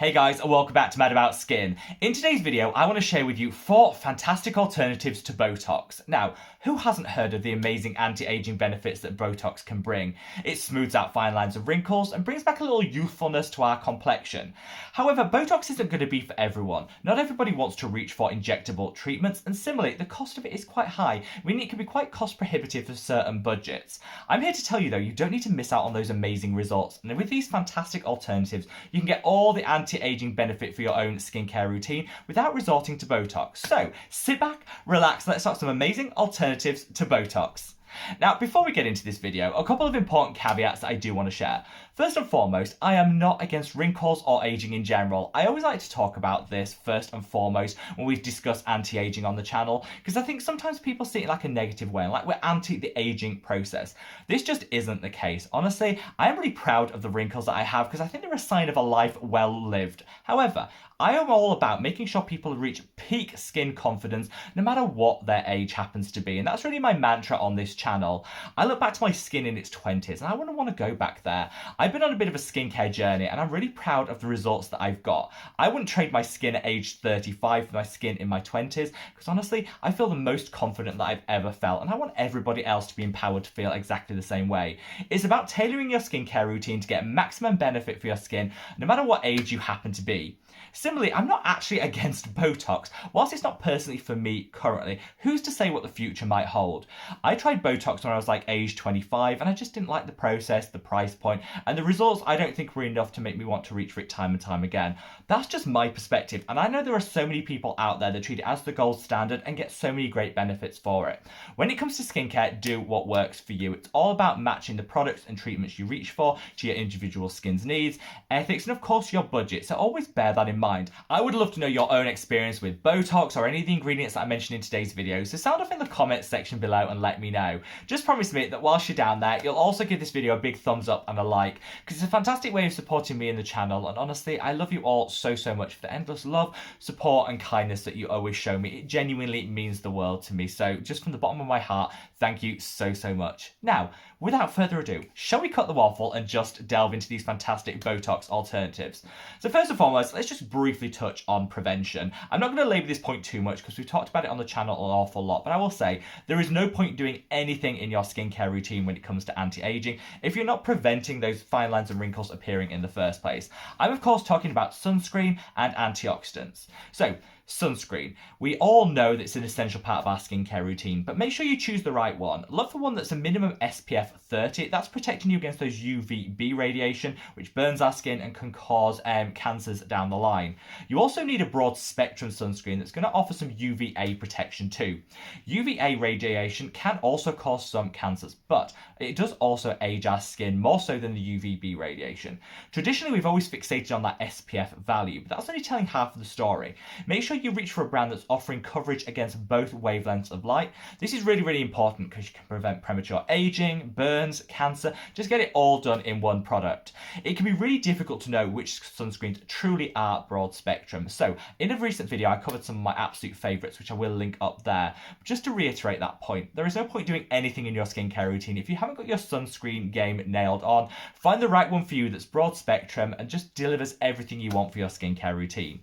Hey guys, and welcome back to Mad About Skin. In today's video, I want to share with you 4 fantastic alternatives to Botox. Now, who hasn't heard of the amazing anti-aging benefits that Botox can bring? It smooths out fine lines and wrinkles and brings back a little youthfulness to our complexion. However, Botox isn't going to be for everyone. Not everybody wants to reach for injectable treatments, and similarly, the cost of it is quite high, meaning it can be quite cost prohibitive for certain budgets. I'm here to tell you though, you don't need to miss out on those amazing results, and with these fantastic alternatives, you can get all the anti-aging benefit for your own skincare routine without resorting to Botox. So sit back, relax, let's talk some amazing alternatives to Botox. Now, before we get into this video, a couple of important caveats that I do want to share. First and foremost, I am not against wrinkles or aging in general. I always like to talk about this first and foremost when we discuss anti-aging on the channel, because I think sometimes people see it like a negative way, like we're anti the aging process. This just isn't the case. Honestly, I am really proud of the wrinkles that I have because I think they're a sign of a life well lived. However, I am all about making sure people reach peak skin confidence no matter what their age happens to be, and that's really my mantra on this channel. I look back to my skin in its 20s and I wouldn't want to go back there. I've been on a bit of a skincare journey and I'm really proud of the results that I've got. I wouldn't trade my skin at age 35 for my skin in my 20s because honestly, I feel the most confident that I've ever felt, and I want everybody else to be empowered to feel exactly the same way. It's about tailoring your skincare routine to get maximum benefit for your skin no matter what age you happen to be. Similarly, I'm not actually against Botox. Whilst it's not personally for me currently, who's to say what the future might hold? I tried Botox when I was like age 25 and I just didn't like the process, the price point, and the results I don't think were enough to make me want to reach for it time and time again. That's just my perspective, and I know there are so many people out there that treat it as the gold standard and get so many great benefits for it. When it comes to skincare, do what works for you. It's all about matching the products and treatments you reach for to your individual skin's needs, ethics, and of course your budget, so always bear that in mind. I would love to know your own experience with Botox or any of the ingredients that I mentioned in today's video, so sound off in the comments section below and let me know. Just promise me that whilst you're down there, you'll also give this video a big thumbs up and a like, because it's a fantastic way of supporting me and the channel, and honestly, I love you all so much for the endless love, support and kindness that you always show me. It genuinely means the world to me, so just from the bottom of my heart, thank you so much. Now, without further ado, shall we cut the waffle and just delve into these fantastic Botox alternatives? So first and foremost, let's just briefly touch on prevention. I'm not going to labour this point too much because we've talked about it on the channel an awful lot, but I will say there is no point doing anything in your skincare routine when it comes to anti-aging if you're not preventing those fine lines and wrinkles appearing in the first place. I'm of course talking about sunscreen and antioxidants. So, sunscreen. We all know that it's an essential part of our skincare routine, but make sure you choose the right one. Look for one that's a minimum SPF 30. That's protecting you against those UVB radiation, which burns our skin and can cause cancers down the line. You also need a broad spectrum sunscreen that's going to offer some UVA protection too. UVA radiation can also cause some cancers, but it does also age our skin more so than the UVB radiation. Traditionally, we've always fixated on that SPF value, but that's only telling half of the story. Make sure you reach for a brand that's offering coverage against both wavelengths of light. This is really important because you can prevent premature aging, burns, cancer, just get it all done in one product. It can be really difficult to know which sunscreens truly are broad spectrum. So in a recent video, I covered some of my absolute favorites, which I will link up there. But just to reiterate that point, there is no point doing anything in your skincare routine if you haven't got your sunscreen game nailed on. Find the right one for you that's broad spectrum and just delivers everything you want for your skincare routine.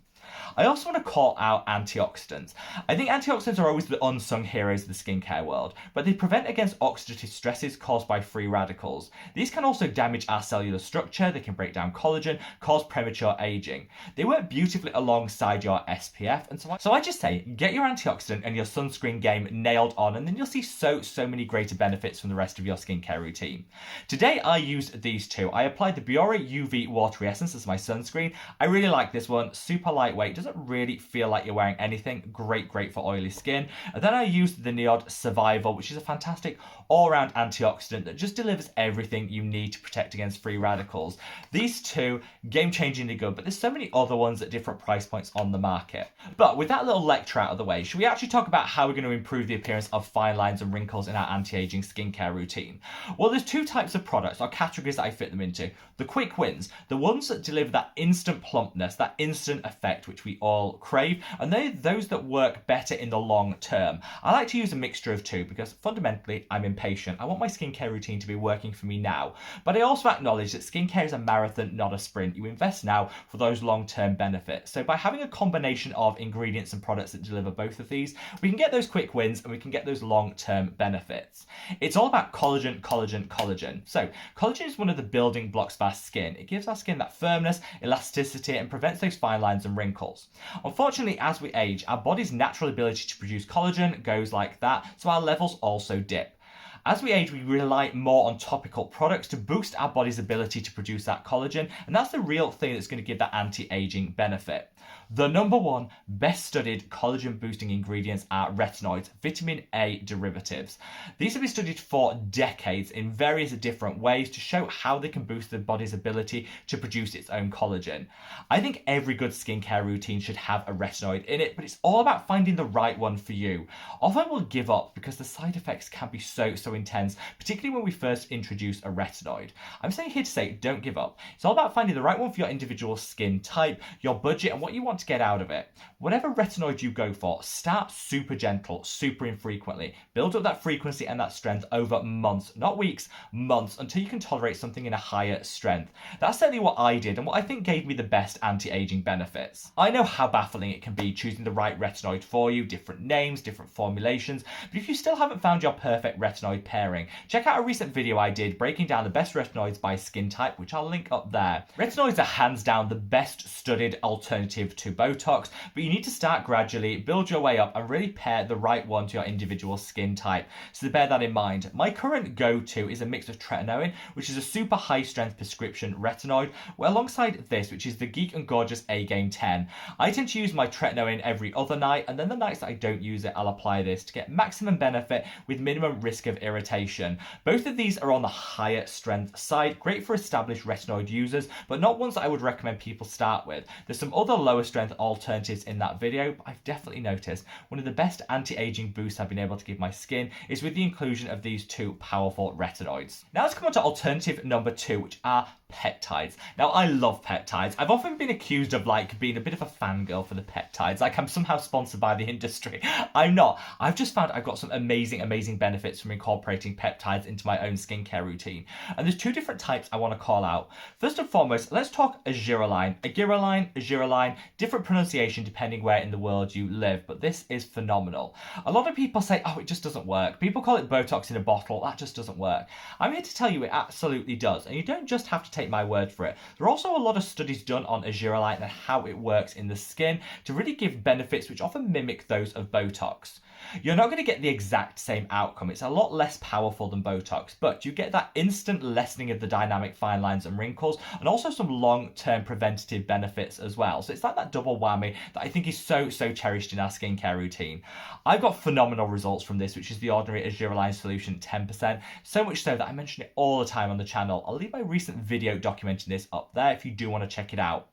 I also want to call out antioxidants. I think antioxidants are always the unsung heroes of the skincare world, but they prevent against oxidative stresses caused by free radicals. These can also damage our cellular structure, they can break down collagen, cause premature aging. They work beautifully alongside your SPF, and so I just say, get your antioxidant and your sunscreen game nailed on, and then you'll see so many greater benefits from the rest of your skincare routine. Today I used these two. I applied the Biore UV Watery Essence as my sunscreen. I really like this one, super lightweight, doesn't really feel like you're wearing anything. Great for oily skin. And then I used the NIOD Survival, which is a fantastic all-round antioxidant that just delivers everything you need to protect against free radicals. These two, game-changingly good, but there's so many other ones at different price points on the market. But with that little lecture out of the way, should we actually talk about how we're going to improve the appearance of fine lines and wrinkles in our anti-aging skincare routine? Well, there's two types of products or categories that I fit them into. The quick wins, the ones that deliver that instant plumpness, that instant effect effect, which we all crave, and they're those that work better in the long term. I like to use a mixture of two because fundamentally I'm impatient. I want my skincare routine to be working for me now, but I also acknowledge that skincare is a marathon, not a sprint. You invest now for those long-term benefits. So by having a combination of ingredients and products that deliver both of these, we can get those quick wins and we can get those long-term benefits. It's all about collagen, collagen, collagen. So collagen is one of the building blocks of our skin. It gives our skin that firmness, elasticity, and prevents those fine lines and wrinkles. Unfortunately, as we age, our body's natural ability to produce collagen goes like that, so our levels also dip. As we age, we rely more on topical products to boost our body's ability to produce that collagen, and that's the real thing that's going to give that anti-aging benefit. The number one best studied collagen boosting ingredients are retinoids, vitamin A derivatives. These have been studied for decades in various different ways to show how they can boost the body's ability to produce its own collagen. I think every good skincare routine should have a retinoid in it, but it's all about finding the right one for you. Often we'll give up because the side effects can be so intense, particularly when we first introduce a retinoid. I'm saying here to say don't give up. It's all about finding the right one for your individual skin type, your budget, and what you want to get out of it. Whatever retinoid you go for, start super gentle, super infrequently. Build up that frequency and that strength over months, not weeks, months, until you can tolerate something in a higher strength. That's certainly what I did and what I think gave me the best anti-aging benefits. I know how baffling it can be choosing the right retinoid for you, different names, different formulations, but if you still haven't found your perfect retinoid pairing, check out a recent video I did breaking down the best retinoids by skin type, which I'll link up there. Retinoids are hands down the best studied alternative to Botox, but you need to start gradually, build your way up, and really pair the right one to your individual skin type. So bear that in mind. My current go-to is a mix of tretinoin, which is a super high strength prescription retinoid, alongside this, which is the Geek and Gorgeous A-Game 10. I tend to use my tretinoin every other night, and then the nights that I don't use it, I'll apply this to get maximum benefit with minimum risk of irritation. Both of these are on the higher strength side, great for established retinoid users, but not ones that I would recommend people start with. There's some other lower strength alternatives in that video, but I've definitely noticed one of the best anti-aging boosts I've been able to give my skin is with the inclusion of these two powerful retinoids. Now let's come on to alternative number two, which are peptides. Now I love peptides. I've often been accused of being a bit of a fangirl for the peptides, like I'm somehow sponsored by the industry. I'm not. I've just found I've got some amazing benefits from incorporating peptides into my own skincare routine. And there's two different types I want to call out. First and foremost, let's talk argireline. Argireline, different pronunciation depending where in the world you live, but this is phenomenal. A lot of people say, oh, it just doesn't work. People call it Botox in a bottle. That just doesn't work. I'm here to tell you it absolutely does. And you don't just have to take my word for it. There are also a lot of studies done on argireline and how it works in the skin to really give benefits which often mimic those of Botox. You're not going to get the exact same outcome. It's a lot less powerful than Botox, but you get that instant lessening of the dynamic fine lines and wrinkles, and also some long-term preventative benefits as well. So it's like that double whammy that I think is so cherished in our skincare routine. I've got phenomenal results from this, which is the Ordinary Argireline Solution 10%, so much so that I mention it all the time on the channel. I'll leave my recent video documenting this up there if you do want to check it out.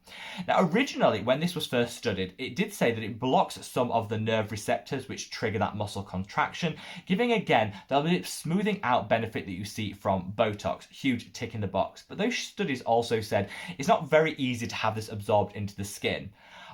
Now, originally, when this was first studied, it did say that it blocks some of the nerve receptors which trigger that muscle contraction, giving again that smoothing out benefit that you see from Botox. Huge tick in the box. But those studies also said it's not very easy to have this absorbed into the skin.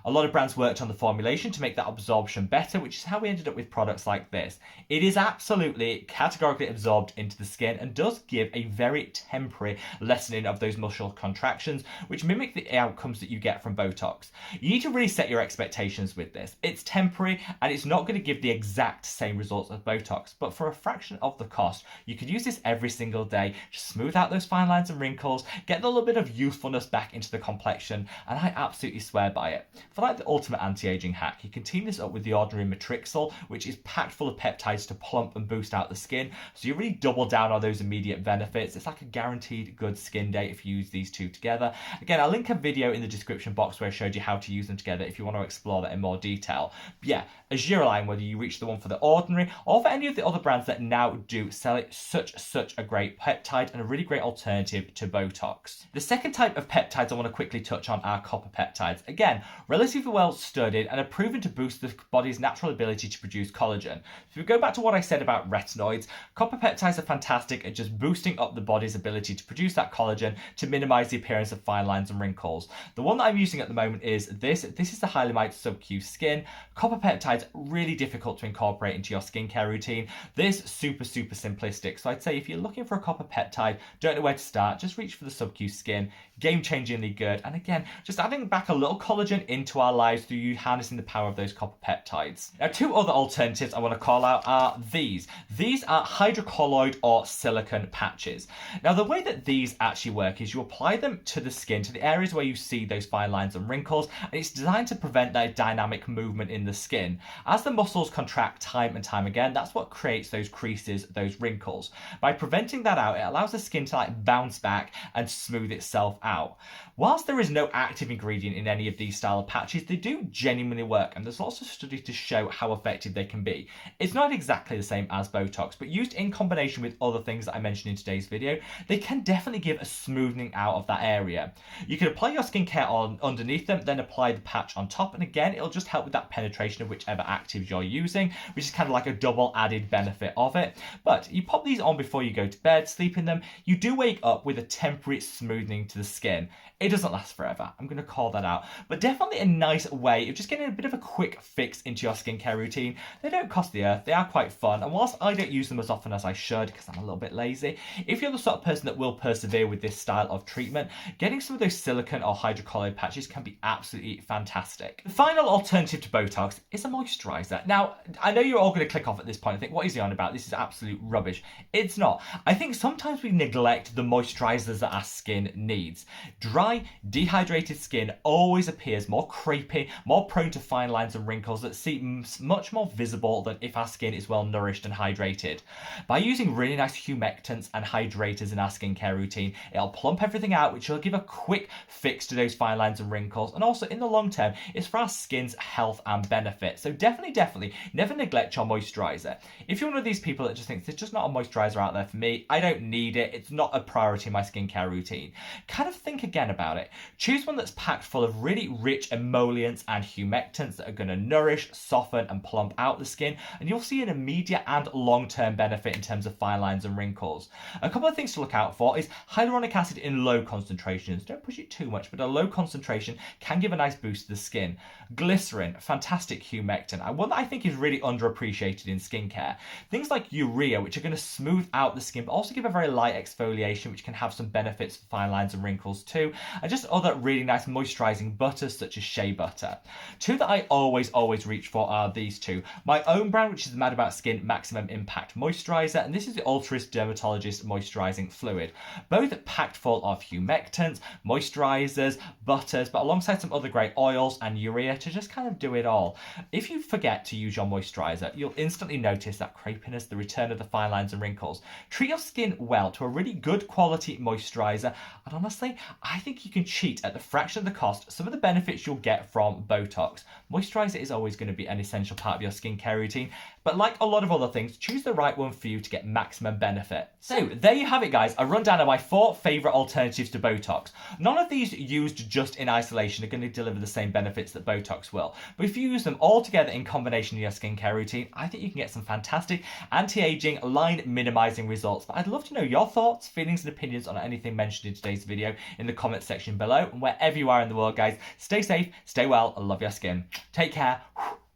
A lot of brands worked on the formulation to make that absorption better, which is how we ended up with products like this. It is absolutely categorically absorbed into the skin and does give a very temporary lessening of those muscle contractions, which mimic the outcomes that you get from Botox. You need to really set your expectations with this. It's temporary and it's not going to give the exact same results as Botox, but for a fraction of the cost, you could use this every single day to smooth out those fine lines and wrinkles, get a little bit of youthfulness back into the complexion, and I absolutely swear by it. For like the ultimate anti-aging hack, you can team this up with the Ordinary Matrixyl, which is packed full of peptides to plump and boost out the skin. So you really double down on those immediate benefits. It's like a guaranteed good skin day if you use these two together. Again, I'll link a video in the description box where I showed you how to use them together if you want to explore that in more detail. But yeah, argireline, whether you reach the one for the Ordinary or for any of the other brands that now do sell it. Such a great peptide and a really great alternative to Botox. The second type of peptides I want to quickly touch on are copper peptides. Again, relatively well studied and are proven to boost the body's natural ability to produce collagen. If we go back to what I said about retinoids, copper peptides are fantastic at just boosting up the body's ability to produce that collagen to minimize the appearance of fine lines and wrinkles. The one that I'm using at the moment is this. This is the Hylamite Sub-Q Skin. Copper peptides really difficult to incorporate into your skincare routine. This super simplistic. So I'd say if you're looking for a copper peptide, don't know where to start, just reach for the Sub-Q Skin. Game-changingly good. And again, just adding back a little collagen into our lives through you harnessing the power of those copper peptides. Now, two other alternatives I want to call out are these. These are hydrocolloid or silicone patches. Now, the way that these actually work is you apply them to the skin, to the areas where you see those fine lines and wrinkles, and it's designed to prevent that dynamic movement in the skin. As the muscles contract time and time again, that's what creates those creases, those wrinkles. By preventing that out, it allows the skin to bounce back and smooth itself out. Whilst there is no active ingredient in any of these style of patches, they do genuinely work, and there's lots of studies to show how effective they can be. It's not exactly the same as Botox, but used in combination with other things that I mentioned in today's video, they can definitely give a smoothing out of that area. You can apply your skincare on underneath them, then apply the patch on top, and again, it'll just help with that penetration of whichever actives you're using, which is kind of like a double added benefit of it. But you pop these on before you go to bed, sleep in them, you do wake up with a temporary smoothing to the skin. It doesn't last forever, I'm going to call that out, but definitely a nice way of just getting a bit of a quick fix into your skincare routine. They don't cost the earth, they are quite fun, and whilst I don't use them as often as I should because I'm a little bit lazy, if you're the sort of person that will persevere with this style of treatment, getting some of those silicone or hydrocolloid patches can be absolutely fantastic. The final alternative to Botox is a moisturiser. Now, I know you're all going to click off at this point and think, what is he on about? This is absolute rubbish. It's not. I think sometimes we neglect the moisturisers that our skin needs. Dry, dehydrated skin always appears more crepey, more prone to fine lines and wrinkles that seem much more visible than if our skin is well nourished and hydrated. By using really nice humectants and hydrators in our skincare routine, it'll plump everything out, which will give a quick fix to those fine lines and wrinkles, and also in the long term, it's for our skin's health and benefit. So definitely never neglect your moisturiser. If you're one of these people that just thinks there's just not a moisturiser out there for me, I don't need it, it's not a priority in my skincare routine, kind of think again about it. Choose one that's packed full of really rich emollients and humectants that are going to nourish, soften and plump out the skin, and you'll see an immediate and long-term benefit in terms of fine lines and wrinkles. A couple of things to look out for is hyaluronic acid in low concentrations. Don't push it too much, but a low concentration can give a nice boost to the skin. Glycerin, fantastic humectant, and one that I think is really underappreciated in skincare. Things like urea, which are going to smooth out the skin, but also give a very light exfoliation, which can have some benefits for fine lines and wrinkles too, and just other really nice moisturising butters such as shea butter. Two that I always reach for are these two. My own brand, which is Mad About Skin Maximum Impact Moisturiser, and this is the Ultris Dermatologist Moisturising Fluid. Both packed full of humectants, moisturisers, butters, but alongside some other great oils and urea to just kind of do it all. If you forget to use your moisturiser, you'll instantly notice that crepiness, the return of the fine lines and wrinkles. Treat your skin well to a really good quality moisturiser, and honestly, I think you can cheat at the fraction of the cost some of the benefits you'll get from Botox. Moisturiser is always going to be an essential part of your skincare routine, but like a lot of other things, choose the right one for you to get maximum benefit. So there you have it, guys, a rundown of my 4 favourite alternatives to Botox. None of these used just in isolation are going to deliver the same benefits that Botox will, but if you use them all together in combination in your skincare routine, I think you can get some fantastic anti-aging, line minimising results. But I'd love to know your thoughts, feelings and opinions on anything mentioned in today's video in the comments section below, and wherever you are in the world, guys, stay safe, stay well, and love your skin. Take care.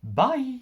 Bye.